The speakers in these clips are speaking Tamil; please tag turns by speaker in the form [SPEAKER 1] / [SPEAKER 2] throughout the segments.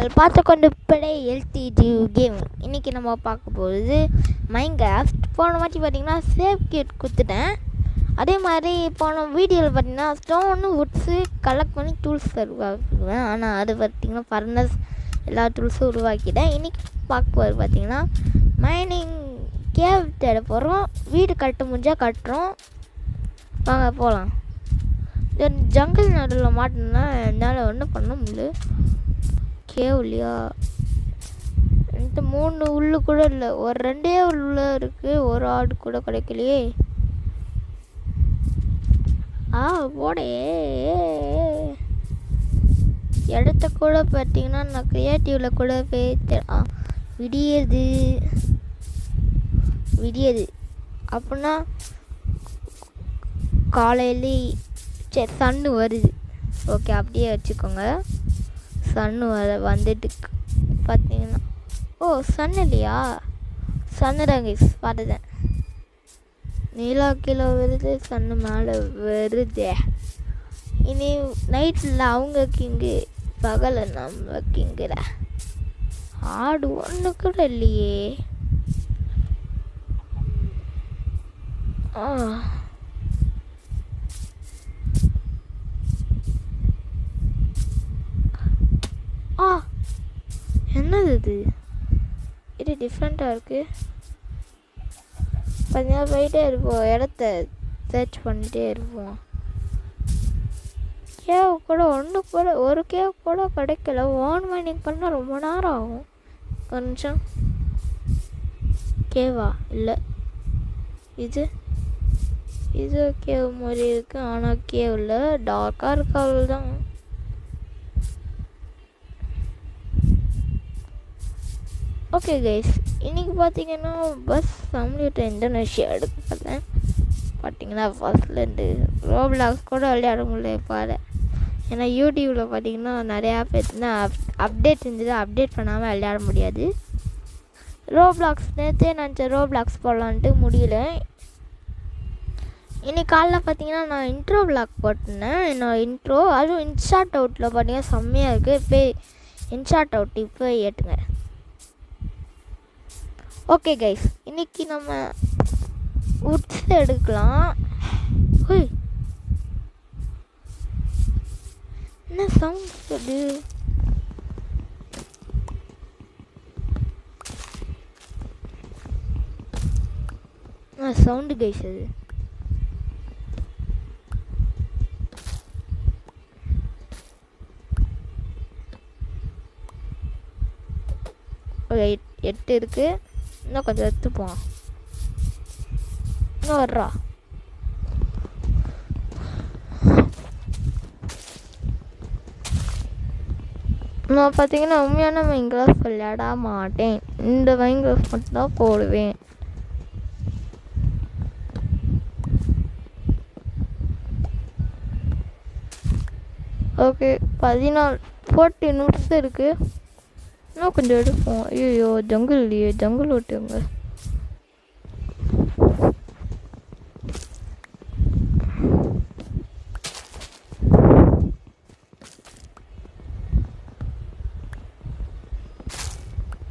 [SPEAKER 1] நீங்கள் பார்த்து கொண்டு பிழை எல்டிடி கேம். இன்றைக்கி நம்ம பார்க்க போகிறது மைன்கிராஃப்ட். போன வாட்டி பார்த்திங்கன்னா சேவ் கிட் கொடுத்துட்டேன். அதே மாதிரி போன வீடியோவில் பார்த்திங்கன்னா ஸ்டோனு வுட்ஸு கலெக்ட் பண்ணி டூல்ஸ் உருவாக்குவேன். ஆனால் அது பார்த்திங்கன்னா ஃபர்னஸ் எல்லா டூல்ஸும் உருவாக்கிட்டேன். இன்றைக்கி பார்க்க போகிறது பார்த்திங்கன்னா மைனிங் கேவ் தேட போகிறோம். வீடு கட்ட முடிஞ்சால் கட்டுறோம். வாங்க போகலாம். ஜங்கிள் நடுவில் மாட்டினா என்னால் ஒன்றும் பண்ண முடியல. கேவலியா என்கிட்ட 3 உள்ளு கூட இல்லை, ஒரு 2 உள்ள இருக்குது. ஒரு ஆடு கூட கிடைக்கலையே. போடே இடத்த கூட பார்த்தீங்கன்னா நான் க்ரியேட்டிவில் கூட போய் விடியது அப்படின்னா காலையிலே சன்னு வருது. ஓகே, அப்படியே வச்சுக்கோங்க. சன்னு வந்துட்டு பார்த்தீங்கன்னா சன் இல்லையா? சன்னு தான் கைஸ், பார்த்துட்டேன். நீலா கீழே வருது, சன்னு மேலே வருது. இனி நைட்டில் அவங்க கிங்கு, பகலை நம்ம கிங்குற. ஆடு ஒன்று கூட இல்லையே. என்னது இது டிஃப்ரெண்ட்டாக இருக்குது. பார்த்தீங்கன்னா போயிட்டே இருப்போம், இடத்த சர்ச் பண்ணிகிட்டே இருப்போம். கேவ் கூட ஒரு கேவ் கூட கிடைக்கல. ஓன் மைனிங் பண்ணால் ரொம்ப நேரம் ஆகும். ஒரு நிமிஷம். கேவா இல்லை, இது கேவ் மாதிரி இருக்குது. ஆனால் கேவ் இல்லை, டார்க்காக இருக்கு, அவ்வளோதான். ஓகே கைஸ், இன்றைக்கி பார்த்தீங்கன்னா பஸ் ஃபேமிலியோட இந்தோனேஷியா எடுக்க பார்த்தேன். பார்த்தீங்கன்னா ஃபர்ஸ்ட்லேருந்து ரோப்ளாக்ஸ் கூட விளையாட முடியல பாரு. ஏன்னா யூடியூப்பில் பார்த்தீங்கன்னா நிறையா பேர்னா அப்டேட் இருந்தது, அப்டேட் பண்ணாமல் விளையாட முடியாது. ரோப்ளாக்ஸ் நேற்றே நினச்சேன் ரோப்ளாக்ஸ் போடலான்ட்டு, முடியல. இன்னைக்கு காலைல பார்த்தீங்கன்னா நான் இன்ட்ரோ விளாக் போட்டிருந்தேன். என்னோடய இன்ட்ரோ அதுவும் இன்ஷாட் அவுட்டில் பார்த்தீங்கன்னா செம்மையாக இருக்குது. இப்போ இன்ஷாட் அவுட் இப்போ ஏற்றுங்க. ஓகே கைஸ், இன்றைக்கி நம்ம உட்ஸ் எடுக்கலாம். என்ன சவுண்ட் அது? சவுண்டு கைஸ் அது. ஒரு 8 இருக்குது. இன்னும் கொஞ்சம் எடுத்துப்போம். இன்னும் வர்றா. நான் பார்த்தீங்கன்னா உண்மையான மைன்கிராஃப்ட் விளையாட மாட்டேன். இந்த மைன்கிராஃப்ட் மட்டும் தான் போடுவேன். ஓகே, 14 நிமிஷம் இருக்குது. இன்னும் கொஞ்சம் எடுப்போம். ஐயோ, ஜங்கிள் இல்லையே, ஜங்கிள் ஓட்டுங்க.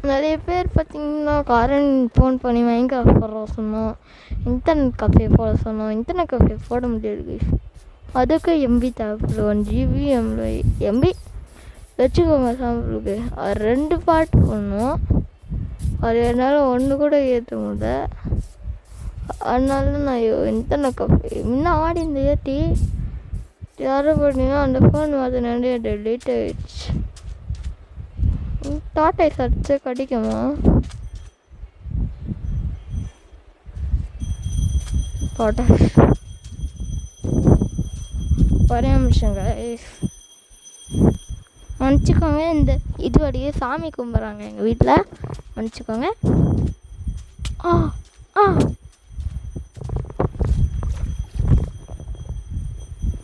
[SPEAKER 1] நிறைய பேர் பார்த்தீங்கன்னா காரன் ஃபோன் பண்ணி மைன்கிராஃப்ட் போட சொன்னோம், இன்டர்நெட் கஃபே போட சொன்னோம். இன்டர்நெட் கஃபே போட முடியாது. அதுக்கு எம்பி தேவைப்படும். 1 GB எம்பி வச்சுக்கோங்க சாம்பிளுக்கு. அது 2 பார்ட் பண்ணுவோம். அது என்னால் 1 கூட ஏற்ற முடியல. அதனால நான் இன்டர்நெட் கஃபே முன்னாடி இந்த ஏற்றி யாரும் பார்த்தீங்கன்னா அந்த ஃபோன் அது நிறைய டெலீட் ஆகிடுச்சு. டாட்டா சர்ச்சு கிடைக்குமா? டாட்டா ஒரே நிமிஷங்க மன்னிச்சிக்கோங்க. இந்த இது வரையே சாமி கும்பிட்றாங்க எங்கள் வீட்டில், மன்னிச்சிக்கோங்க.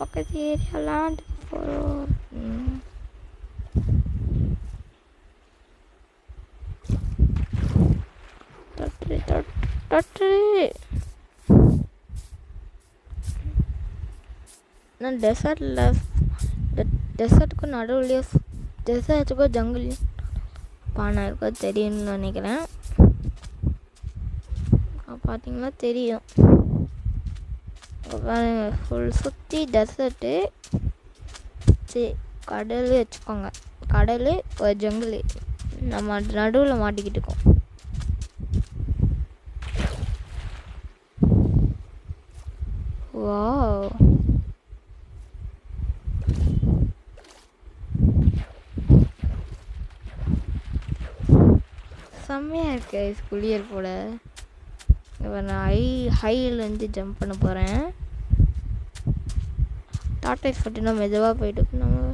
[SPEAKER 1] பக்கத்து ஏரியாலாம் போகிறோம். நான் டெசர்ட்டுக்கும் நடுவுலையே டெசர்ட்டுக்கும் ஜங்கிள் பானை இருக்க தெரியும்னு நினைக்கிறேன். பார்த்தீங்கன்னா தெரியும். ஃபுல் சுற்றி டெசர்ட்டு, கடல் வச்சுக்கோங்க. கடல் ஒரு ஜங்கிள் நம்ம நடுவில் மாட்டிக்கிட்டு இருக்கோம். வாவ், செம்மையாக இருக்கு குளியல் போல். இப்போ நான் ஹைலேருந்து ஜம்ப் பண்ண போகிறேன். டாட்டாஸ் ஃபட்டினா மெதுவாக போயிட்டு நம்ம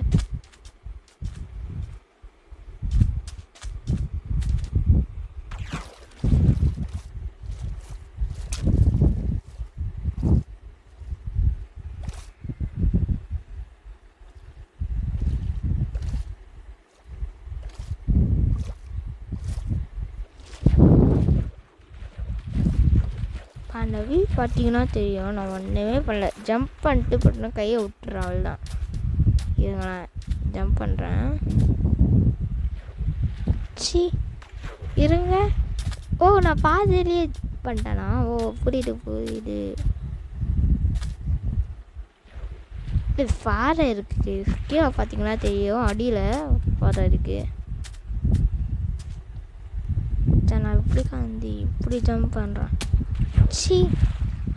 [SPEAKER 1] அந்த வியூ பார்த்தீங்கன்னா தெரியும். நான் ஒன்றுமே பண்ணல, ஜம்ப் பண்ணிட்டு போட்டுனா கையை விட்டுறேன், அவ்வளோதான். இருங்க நான் ஜம்ப் பண்ணுறேன். இருங்க. ஓ, நான் பாதியிலேயே பண்ணிட்டேனா? ஓ, புரியுது. இது பாறை இருக்குது, கீழே பார்த்தீங்கன்னா தெரியும். அடியில் பாறை இருக்குது. நான் இப்படி ஜம்ப் பண்ணுறேன்.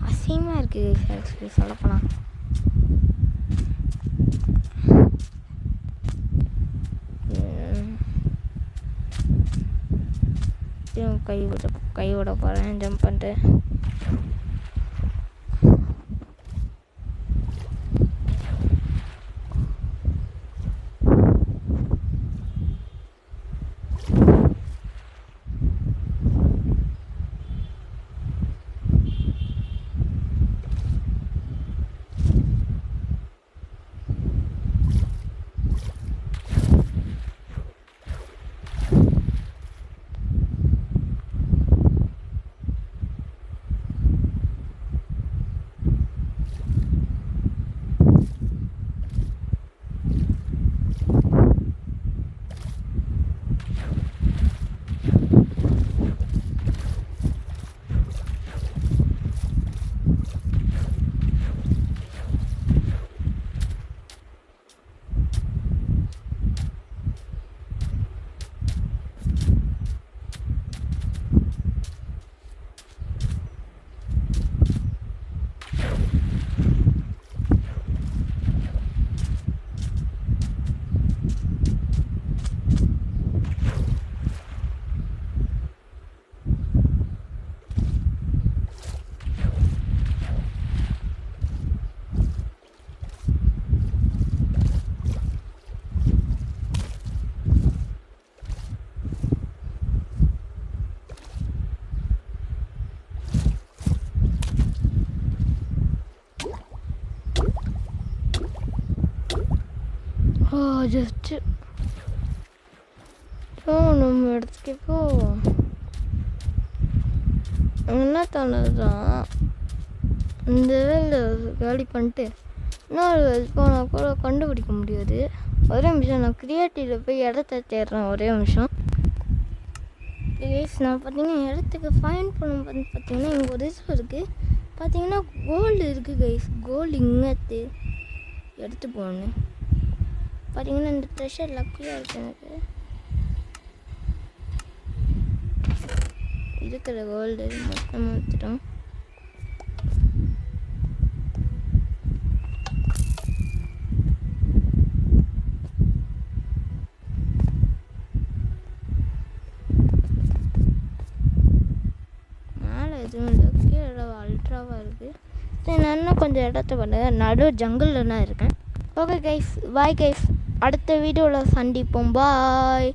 [SPEAKER 1] அசிங்கமாக இருக்குது சொல்லப்போனால். கை விட போகிறேன் ஜம்ப் பண்ணிட்டு. ஜஸ்ட்டு நம்ம இடத்துக்கு இப்போ என்ன தோணுதுதான், இந்த வேலை காலி பண்ணிட்டு இன்னொரு போனால் கூட கண்டுபிடிக்க முடியாது. ஒரே நிமிஷம், நான் க்ரியேட்டிவில் போய் இடத்த தேடுறேன். ஒரே நிமிஷம் ப்ளீஸ். நான் பார்த்தீங்கன்னா இடத்துக்கு ஃபைன் பண்ணும் பார்த்தீங்கன்னா இங்கே ஒரு இது இருக்குது. பார்த்தீங்கன்னா கோல்டு இருக்குது கைஸ். கோல்டு இங்கே எடுத்து போகணும். பார்த்தீங்கன்னா இந்த ட்ரெஷர் லக்கியாக இருக்குது. எனக்கு இருக்கிற கோல்டு மொத்தமாக எடுத்துட்டோம். மேலே எதுவும் இல்லை, கீழே அல்ட்ராவாக இருக்குது. சரி, நான் இன்னும் கொஞ்சம் இடத்த பண்ணுறேன். நடு ஜங்கிளில் தான் இருக்கேன். Okay guys, bye guys. அடுத்த வீடியோவில் சந்திப்போம். பாய்.